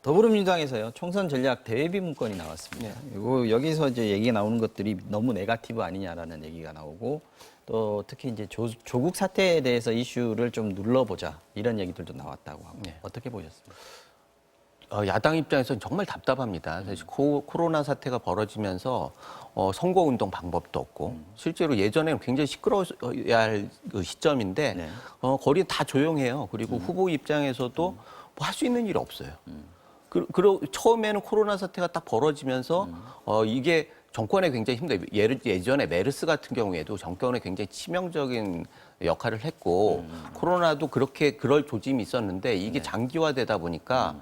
더불어민주당에서요 총선 전략 대외비 문건이 나왔습니다. 그리고 여기서 이제 얘기가 나오는 것들이 너무 네거티브 아니냐라는 얘기가 나오고 또 특히 이제 조국 사태에 대해서 이슈를 좀 눌러보자 이런 얘기들도 나왔다고 하고 어떻게 보셨습니까? 야당 입장에서는 정말 답답합니다. 사실 코로나 사태가 벌어지면서 선거운동 방법도 없고 실제로 예전에는 굉장히 시끄러워야 할 그 시점인데 거리 다 조용해요. 그리고 후보 입장에서도 뭐 할 수 있는 일이 없어요. 그리고 처음에는 코로나 사태가 딱 벌어지면서 이게 정권에 굉장히 힘들어요. 예전에 메르스 같은 경우에도 정권에 굉장히 치명적인 역할을 했고 코로나도 그럴 조짐이 있었는데 이게 장기화되다 보니까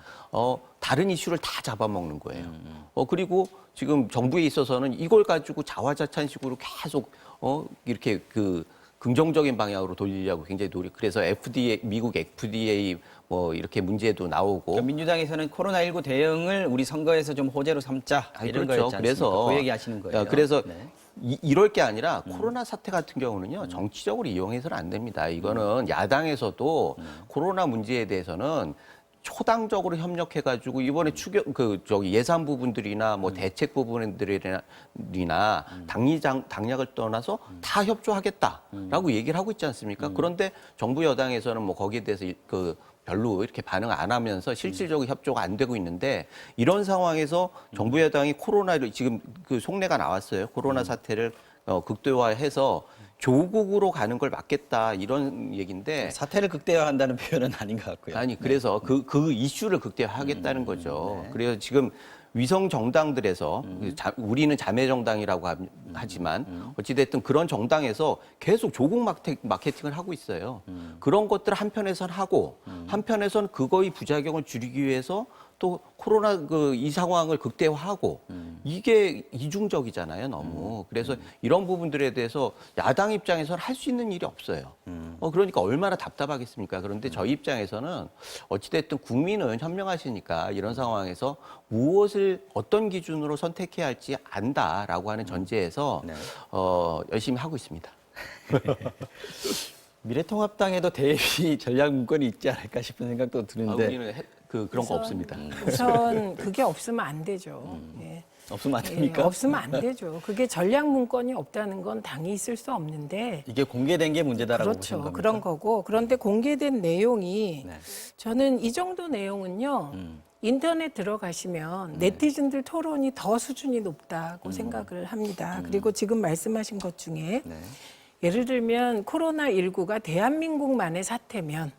다른 이슈를 다 잡아먹는 거예요. 그리고 지금 정부에 있어서는 이걸 가지고 자화자찬식으로 계속 이렇게 긍정적인 방향으로 돌리려고 굉장히 그래서 FDA, 미국 FDA 뭐 이렇게 문제도 나오고. 그러니까 민주당에서는 코로나19 대응을 우리 선거에서 좀 호재로 삼자 이런 그렇죠. 거였지 않습니까? 그 얘기 하시는 거예요. 그래서 이럴 게 아니라 코로나 사태 같은 경우는요 정치적으로 이용해서는 안 됩니다. 이거는 야당에서도 코로나 문제에 대해서는 초당적으로 협력해가지고 이번에 예산 부분들이나 뭐 대책 부분들이나 당락을 떠나서 다 협조하겠다라고 얘기를 하고 있지 않습니까? 그런데 정부 여당에서는 뭐 거기에 대해서 별로 이렇게 반응 안 하면서 실질적으로 협조가 안 되고 있는데 이런 상황에서 정부 여당이 코로나를 지금 속내가 나왔어요. 코로나 사태를 극대화해서 조국으로 가는 걸 막겠다 이런 얘기인데 사태를 극대화한다는 표현은 아닌 것 같고요. 아니 그래서 그 이슈를 극대화하겠다는 거죠. 그래서 지금 위성 정당들에서 우리는 자매 정당이라고 하지만 어찌됐든 그런 정당에서 계속 조국 마케팅을 하고 있어요. 그런 것들을 한편에선 하고 한편에선 그거의 부작용을 줄이기 위해서 또 코로나 이 상황을 극대화하고 이게 이중적이잖아요, 너무. 그래서 이런 부분들에 대해서 야당 입장에서는 할 수 있는 일이 없어요. 그러니까 얼마나 답답하겠습니까? 그런데 저희 입장에서는 어찌됐든 국민은 현명하시니까 이런 상황에서 무엇을 어떤 기준으로 선택해야 할지 안다라고 하는 전제에서 열심히 하고 있습니다. 미래통합당에도 대비 전략 문건이 있지 않을까 싶은 생각도 드는데 우리는 그런 거 없습니다. 우선 그게 없으면 안 되죠. 예. 없으면 안 됩니까? 없으면 안 되죠. 그게 전략 문건이 없다는 건 당이 있을 수 없는데. 이게 공개된 게 문제다라고 보시는 그렇죠. 겁니까? 그런 거고. 그런데 공개된 내용이 저는 이 정도 내용은요. 인터넷 들어가시면 네티즌들 토론이 더 수준이 높다고 생각을 합니다. 그리고 지금 말씀하신 것 중에 예를 들면 코로나19가 대한민국만의 사태면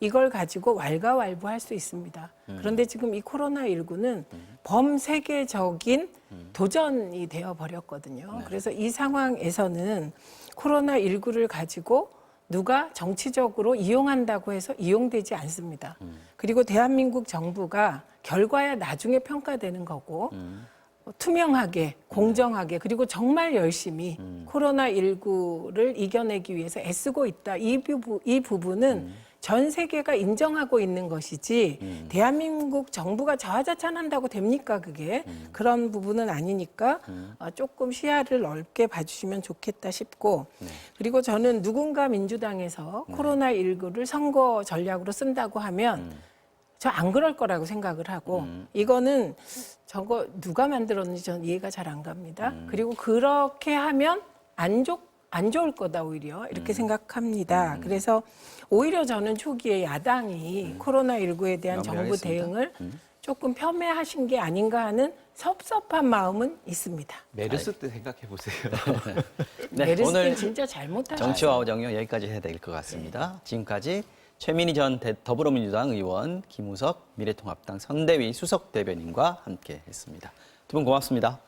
이걸 가지고 왈가왈부할 수 있습니다. 그런데 지금 이 코로나19는 범세계적인 도전이 되어버렸거든요. 그래서 이 상황에서는 코로나19를 가지고 누가 정치적으로 이용한다고 해서 이용되지 않습니다. 그리고 대한민국 정부가 결과야 나중에 평가되는 거고 투명하게, 공정하게, 그리고 정말 열심히 코로나19를 이겨내기 위해서 애쓰고 있다. 이 부분은 전 세계가 인정하고 있는 것이지 대한민국 정부가 자화자찬한다고 됩니까 그게? 그런 부분은 아니니까 조금 시야를 넓게 봐주시면 좋겠다 싶고 그리고 저는 누군가 민주당에서 코로나19를 선거 전략으로 쓴다고 하면 저 안 그럴 거라고 생각을 하고 이거는 저거 누가 만들었는지 저는 이해가 잘 안 갑니다. 그리고 그렇게 하면 안 좋을 거다 오히려 이렇게 생각합니다. 그래서 오히려 저는 초기에 야당이 코로나19에 대한 정부 대응을 조금 폄훼하신 게 아닌가 하는 섭섭한 마음은 있습니다. 메르스 때 생각해 보세요. 메르스 오늘 때 진짜 잘못하셨어요. 정치와 오정용 여기까지 해야 될 것 같습니다. 지금까지 최민희 전 더불어민주당 의원, 김우석 미래통합당 선대위 수석 대변인과 함께했습니다. 두 분 고맙습니다.